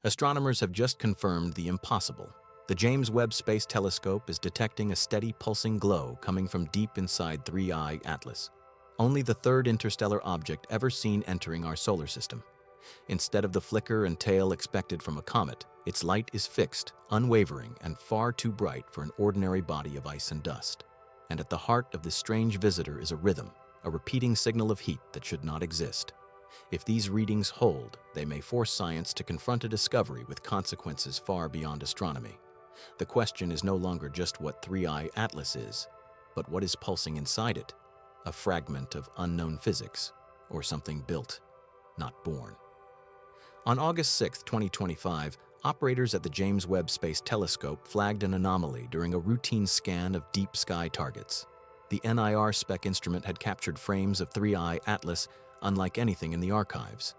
Astronomers have just confirmed the impossible. The James Webb Space Telescope is detecting a steady pulsing glow coming from deep inside 3I Atlas, only the third interstellar object ever seen entering our solar system. Instead of the flicker and tail expected from a comet, its light is fixed, unwavering, and far too bright for an ordinary body of ice and dust. And at the heart of this strange visitor is a rhythm, a repeating signal of heat that should not exist. If these readings hold, they may force science to confront a discovery with consequences far beyond astronomy. The question is no longer just what 3I Atlas is, but what is pulsing inside it? A fragment of unknown physics, or something built, not born. On August 6, 2025, operators at the James Webb Space Telescope flagged an anomaly during a routine scan of deep sky targets. The NIR spec instrument had captured frames of 3I Atlas unlike anything in the archives.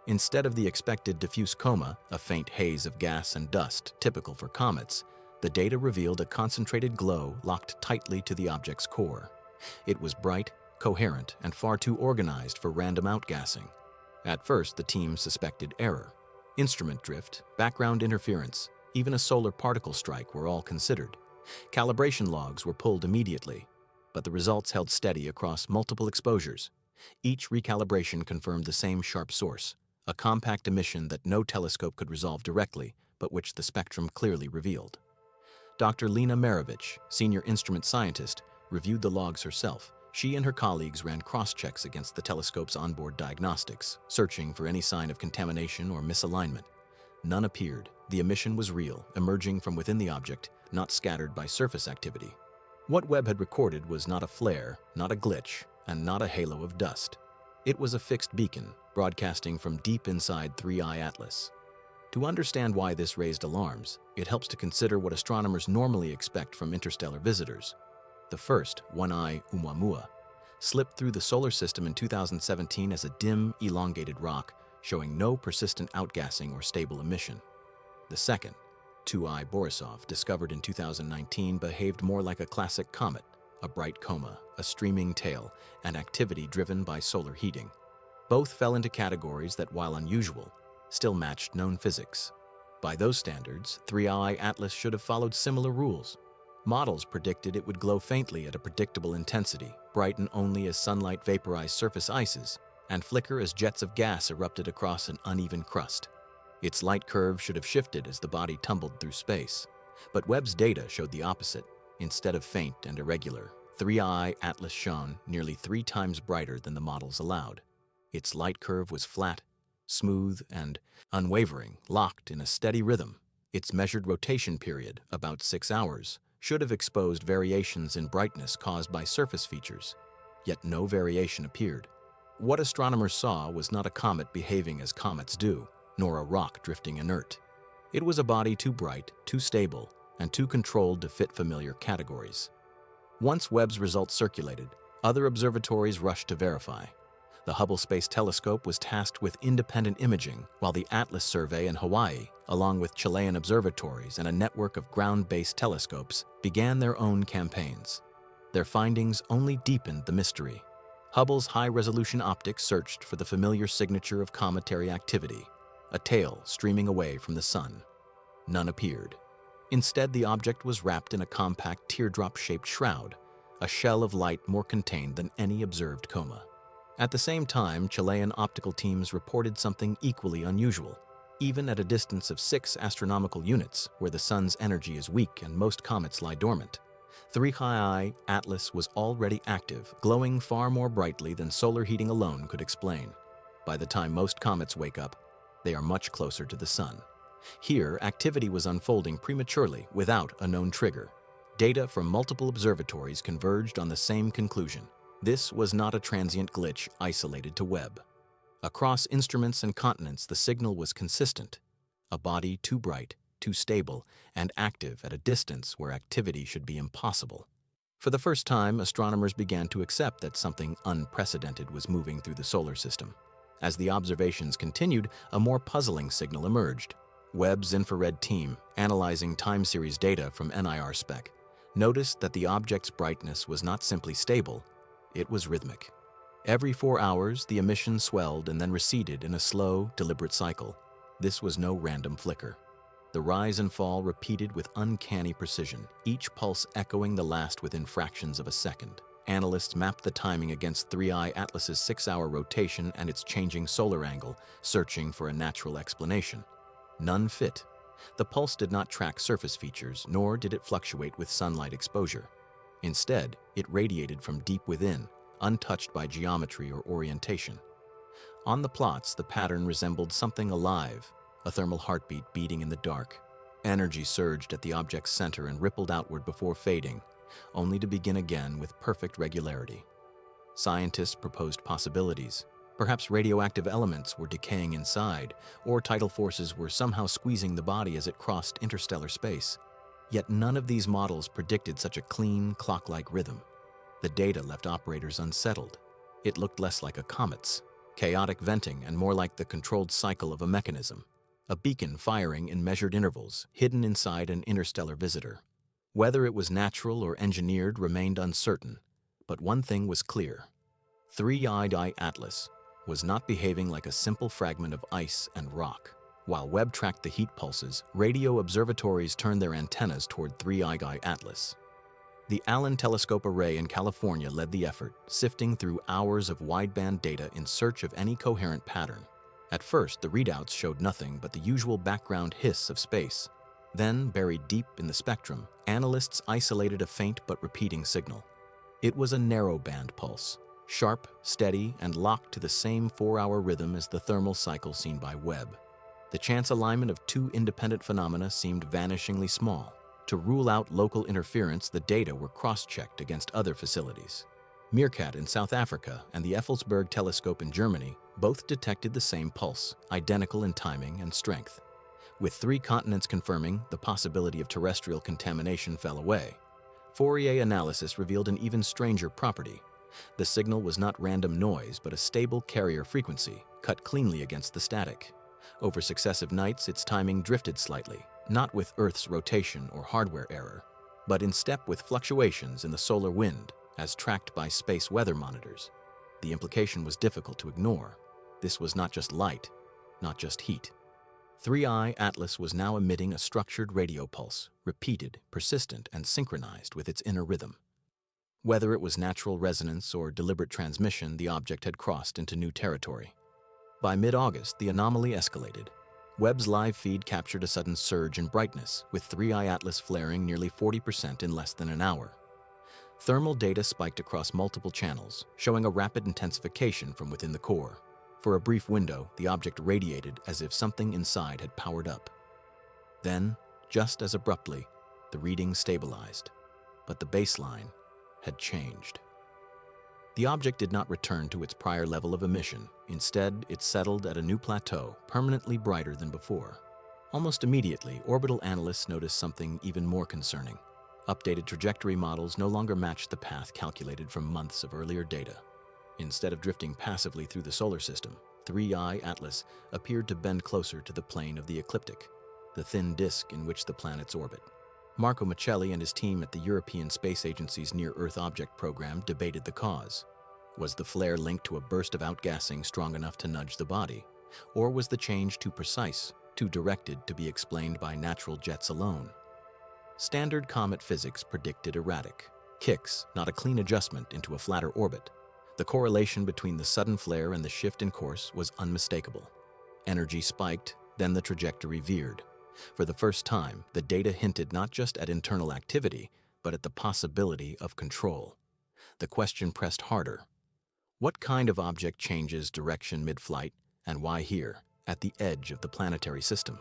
Instead of the expected diffuse coma, a faint haze of gas and dust typical for comets, the data revealed a concentrated glow locked tightly to the object's core. It was bright, coherent, and far too organized for random outgassing. At first, the team suspected error. Instrument drift, background interference, even a solar particle strike were all considered. Calibration logs were pulled immediately, but the results held steady across multiple exposures. Each recalibration confirmed the same sharp source, a compact emission that no telescope could resolve directly, but which the spectrum clearly revealed. Dr. Lena Marovich, senior instrument scientist, reviewed the logs herself. She and her colleagues ran cross-checks against the telescope's onboard diagnostics, searching for any sign of contamination or misalignment. None appeared. The emission was real, emerging from within the object, not scattered by surface activity. What Webb had recorded was not a flare, not a glitch, and not a halo of dust. It was a fixed beacon, broadcasting from deep inside 3I Atlas. To understand why this raised alarms, it helps to consider what astronomers normally expect from interstellar visitors. The first, 1I Oumuamua, slipped through the solar system in 2017 as a dim, elongated rock, showing no persistent outgassing or stable emission. The second, 2I Borisov, discovered in 2019, behaved more like a classic comet, a bright coma, a streaming tail, and activity driven by solar heating. Both fell into categories that, while unusual, still matched known physics. By those standards, 3I Atlas should have followed similar rules. Models predicted it would glow faintly at a predictable intensity, brighten only as sunlight vaporized surface ices, and flicker as jets of gas erupted across an uneven crust. Its light curve should have shifted as the body tumbled through space. But Webb's data showed the opposite. Instead of faint and irregular, 3I Atlas shone nearly 3 times brighter than the models allowed. Its light curve was flat, smooth, and unwavering, locked in a steady rhythm. Its measured rotation period, about 6 hours, should have exposed variations in brightness caused by surface features. Yet no variation appeared. What astronomers saw was not a comet behaving as comets do, nor a rock drifting inert. It was a body too bright, too stable, and too controlled to fit familiar categories. Once Webb's results circulated, other observatories rushed to verify. The Hubble Space Telescope was tasked with independent imaging, while the Atlas Survey in Hawaii, along with Chilean observatories and a network of ground-based telescopes, began their own campaigns. Their findings only deepened the mystery. Hubble's high-resolution optics searched for the familiar signature of cometary activity, a tail streaming away from the sun. None appeared. Instead, the object was wrapped in a compact teardrop-shaped shroud, a shell of light more contained than any observed coma. At the same time, Chilean optical teams reported something equally unusual. Even at a distance of 6 astronomical units, where the sun's energy is weak and most comets lie dormant, 3I Atlas was already active, glowing far more brightly than solar heating alone could explain. By the time most comets wake up, they are much closer to the sun. Here, activity was unfolding prematurely without a known trigger. Data from multiple observatories converged on the same conclusion. This was not a transient glitch isolated to Webb. Across instruments and continents, the signal was consistent. A body too bright, too stable, and active at a distance where activity should be impossible. For the first time, astronomers began to accept that something unprecedented was moving through the solar system. As the observations continued, a more puzzling signal emerged. Webb's infrared team, analyzing time series data from NIR spec, noticed that the object's brightness was not simply stable, it was rhythmic. Every 4 hours, the emission swelled and then receded in a slow, deliberate cycle. This was no random flicker. The rise and fall repeated with uncanny precision, each pulse echoing the last within fractions of a second. Analysts mapped the timing against 3I Atlas's 6-hour rotation and its changing solar angle, searching for a natural explanation. None fit. The pulse did not track surface features, nor did it fluctuate with sunlight exposure. Instead, it radiated from deep within, untouched by geometry or orientation. On the plots, the pattern resembled something alive, a thermal heartbeat beating in the dark. Energy surged at the object's center and rippled outward before fading, only to begin again with perfect regularity. Scientists proposed possibilities. Perhaps radioactive elements were decaying inside, or tidal forces were somehow squeezing the body as it crossed interstellar space. Yet none of these models predicted such a clean, clock-like rhythm. The data left operators unsettled. It looked less like a comet's chaotic venting and more like the controlled cycle of a mechanism, a beacon firing in measured intervals, hidden inside an interstellar visitor. Whether it was natural or engineered remained uncertain, but one thing was clear. 3I Atlas was not behaving like a simple fragment of ice and rock. While Webb tracked the heat pulses, radio observatories turned their antennas toward 3I Atlas. The Allen Telescope Array in California led the effort, sifting through hours of wideband data in search of any coherent pattern. At first, the readouts showed nothing but the usual background hiss of space. Then, buried deep in the spectrum, analysts isolated a faint but repeating signal. It was a narrow-band pulse, sharp, steady, and locked to the same 4-hour rhythm as the thermal cycle seen by Webb. The chance alignment of two independent phenomena seemed vanishingly small. To rule out local interference, the data were cross-checked against other facilities. Meerkat in South Africa and the Effelsberg telescope in Germany both detected the same pulse, identical in timing and strength. With 3 continents confirming, the possibility of terrestrial contamination fell away. Fourier analysis revealed an even stranger property. The signal was not random noise, but a stable carrier frequency, cut cleanly against the static. Over successive nights, its timing drifted slightly, not with Earth's rotation or hardware error, but in step with fluctuations in the solar wind, as tracked by space weather monitors. The implication was difficult to ignore. This was not just light, not just heat. 3I Atlas was now emitting a structured radio pulse, repeated, persistent, and synchronized with its inner rhythm. Whether it was natural resonance or deliberate transmission, the object had crossed into new territory. By mid-August, the anomaly escalated. Webb's live feed captured a sudden surge in brightness, with 3I Atlas flaring nearly 40% in less than an hour. Thermal data spiked across multiple channels, showing a rapid intensification from within the core. For a brief window, the object radiated as if something inside had powered up. Then, just as abruptly, the reading stabilized, but the baseline had changed. The object did not return to its prior level of emission. Instead, it settled at a new plateau, permanently brighter than before. Almost immediately, orbital analysts noticed something even more concerning. Updated trajectory models no longer matched the path calculated from months of earlier data. Instead of drifting passively through the solar system, 3I Atlas appeared to bend closer to the plane of the ecliptic, the thin disk in which the planets orbit. Marco Michelli and his team at the European Space Agency's Near-Earth Object Program debated the cause. Was the flare linked to a burst of outgassing strong enough to nudge the body? Or was the change too precise, too directed to be explained by natural jets alone? Standard comet physics predicted erratic kicks, not a clean adjustment into a flatter orbit. The correlation between the sudden flare and the shift in course was unmistakable. Energy spiked, then the trajectory veered. For the first time, the data hinted not just at internal activity, but at the possibility of control. The question pressed harder. What kind of object changes direction mid-flight, and why here, at the edge of the planetary system?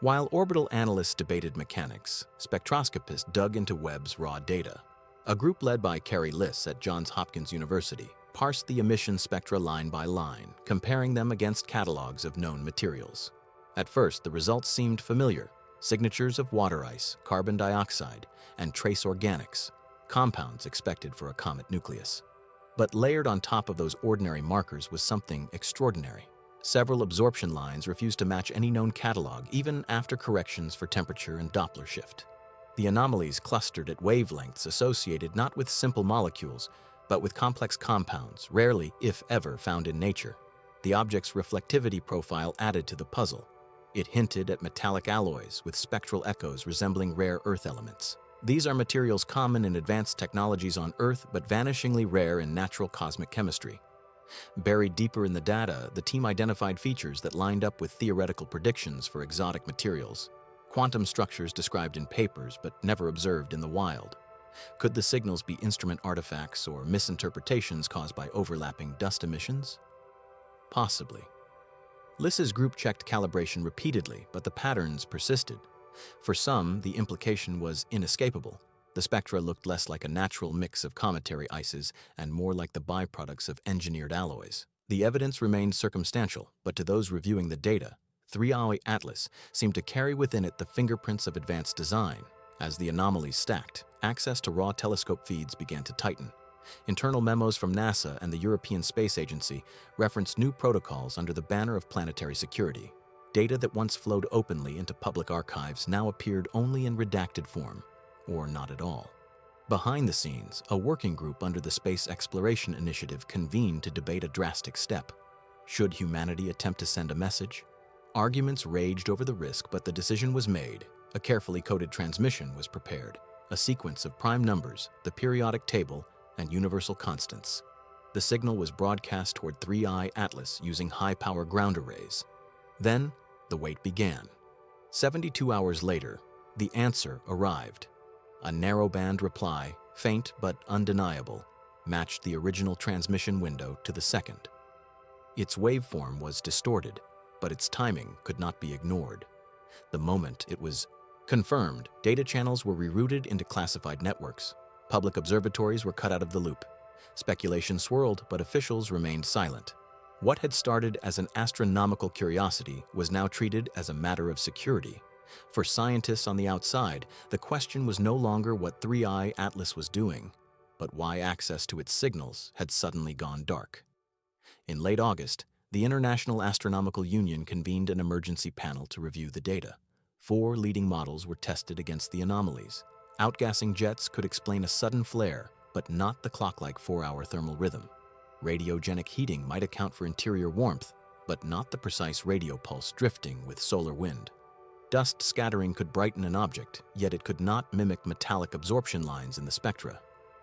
While orbital analysts debated mechanics, spectroscopists dug into Webb's raw data. A group led by Carrie Liss at Johns Hopkins University parsed the emission spectra line by line, comparing them against catalogs of known materials. At first, the results seemed familiar: signatures of water ice, carbon dioxide, and trace organics, compounds expected for a comet nucleus. But layered on top of those ordinary markers was something extraordinary. Several absorption lines refused to match any known catalog, even after corrections for temperature and Doppler shift. The anomalies clustered at wavelengths associated not with simple molecules, but with complex compounds, rarely, if ever, found in nature. The object's reflectivity profile added to the puzzle. It hinted at metallic alloys with spectral echoes resembling rare Earth elements. These are materials common in advanced technologies on Earth but vanishingly rare in natural cosmic chemistry. Buried deeper in the data, the team identified features that lined up with theoretical predictions for exotic materials, quantum structures described in papers but never observed in the wild. Could the signals be instrument artifacts or misinterpretations caused by overlapping dust emissions? Possibly. LISA's group checked calibration repeatedly, but the patterns persisted. For some, the implication was inescapable. The spectra looked less like a natural mix of cometary ices and more like the byproducts of engineered alloys. The evidence remained circumstantial, but to those reviewing the data, 3i Atlas seemed to carry within it the fingerprints of advanced design. As the anomalies stacked, access to raw telescope feeds began to tighten. Internal memos from NASA and the European Space Agency referenced new protocols under the banner of planetary security. Data that once flowed openly into public archives now appeared only in redacted form, or not at all. Behind the scenes, a working group under the Space Exploration Initiative convened to debate a drastic step. Should humanity attempt to send a message? Arguments raged over the risk, but the decision was made. A carefully coded transmission was prepared, a sequence of prime numbers, the periodic table, and universal constants. The signal was broadcast toward 3i Atlas using high-power ground arrays. Then, the wait began. 72 hours later, the answer arrived. A narrowband reply, faint but undeniable, matched the original transmission window to the second. Its waveform was distorted, but its timing could not be ignored. The moment it was confirmed, data channels were rerouted into classified networks. Public observatories were cut out of the loop. Speculation swirled, but officials remained silent. What had started as an astronomical curiosity was now treated as a matter of security. For scientists on the outside, the question was no longer what 3i Atlas was doing, but why access to its signals had suddenly gone dark. In late August, the International Astronomical Union convened an emergency panel to review the data. 4 leading models were tested against the anomalies. Outgassing jets could explain a sudden flare, but not the clock-like 4-hour thermal rhythm. Radiogenic heating might account for interior warmth, but not the precise radio pulse drifting with solar wind. Dust scattering could brighten an object, yet it could not mimic metallic absorption lines in the spectra.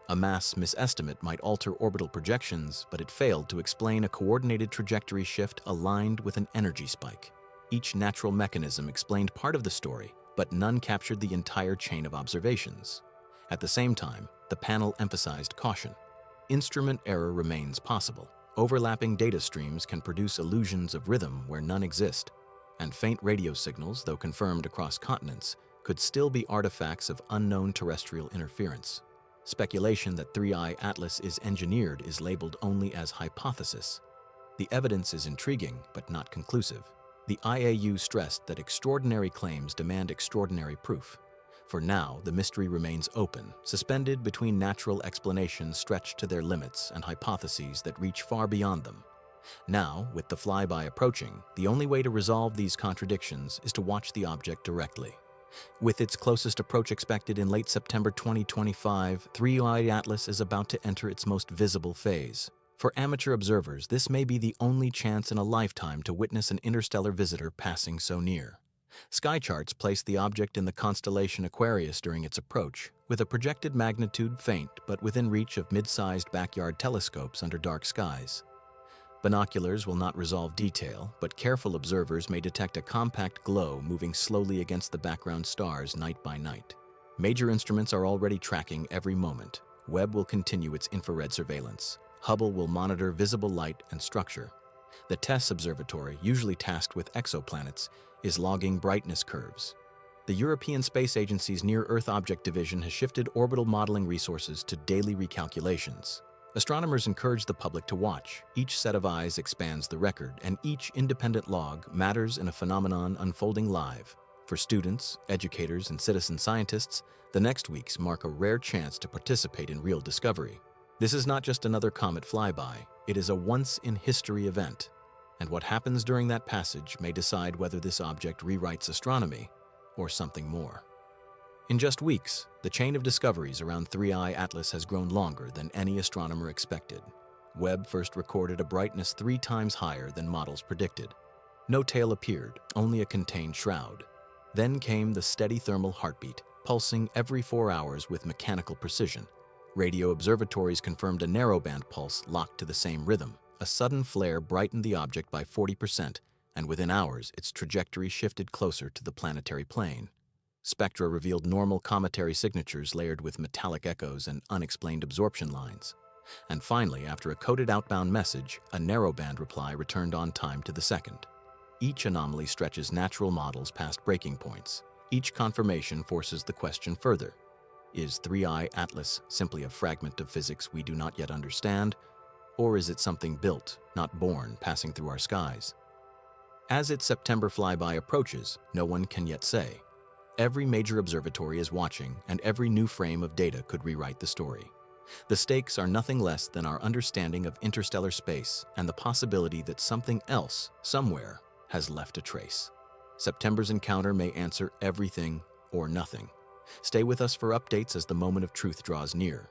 A mass misestimate might alter orbital projections, but it failed to explain a coordinated trajectory shift aligned with an energy spike. Each natural mechanism explained part of the story, but none captured the entire chain of observations. At the same time, the panel emphasized caution. Instrument error remains possible. Overlapping data streams can produce illusions of rhythm where none exist, and faint radio signals, though confirmed across continents, could still be artifacts of unknown terrestrial interference. Speculation that 3i Atlas is engineered is labeled only as hypothesis. The evidence is intriguing, but not conclusive. The IAU stressed that extraordinary claims demand extraordinary proof. For now, the mystery remains open, suspended between natural explanations stretched to their limits and hypotheses that reach far beyond them. Now, with the flyby approaching, the only way to resolve these contradictions is to watch the object directly. With its closest approach expected in late September 2025, 3i Atlas is about to enter its most visible phase. For amateur observers, this may be the only chance in a lifetime to witness an interstellar visitor passing so near. Sky charts place the object in the constellation Aquarius during its approach, with a projected magnitude faint but within reach of mid-sized backyard telescopes under dark skies. Binoculars will not resolve detail, but careful observers may detect a compact glow moving slowly against the background stars night by night. Major instruments are already tracking every moment. Webb will continue its infrared surveillance. Hubble will monitor visible light and structure. The TESS observatory, usually tasked with exoplanets, is logging brightness curves. The European Space Agency's Near-Earth Object Division has shifted orbital modeling resources to daily recalculations. Astronomers encourage the public to watch. Each set of eyes expands the record, and each independent log matters in a phenomenon unfolding live. For students, educators, and citizen scientists, the next weeks mark a rare chance to participate in real discovery. This is not just another comet flyby, it is a once-in-history event. And what happens during that passage may decide whether this object rewrites astronomy or something more. In just weeks, the chain of discoveries around 3i Atlas has grown longer than any astronomer expected. Webb first recorded a brightness 3 times higher than models predicted. No tail appeared, only a contained shroud. Then came the steady thermal heartbeat, pulsing every 4 hours with mechanical precision. Radio observatories confirmed a narrowband pulse locked to the same rhythm. A sudden flare brightened the object by 40%, and within hours its trajectory shifted closer to the planetary plane. Spectra revealed normal cometary signatures layered with metallic echoes and unexplained absorption lines. And finally, after a coded outbound message, a narrowband reply returned on time to the second. Each anomaly stretches natural models past breaking points. Each confirmation forces the question further. Is 3I Atlas simply a fragment of physics we do not yet understand, or is it something built, not born, passing through our skies? As its September flyby approaches, no one can yet say. Every major observatory is watching, and every new frame of data could rewrite the story. The stakes are nothing less than our understanding of interstellar space and the possibility that something else, somewhere, has left a trace. September's encounter may answer everything or nothing. Stay with us for updates as the moment of truth draws near.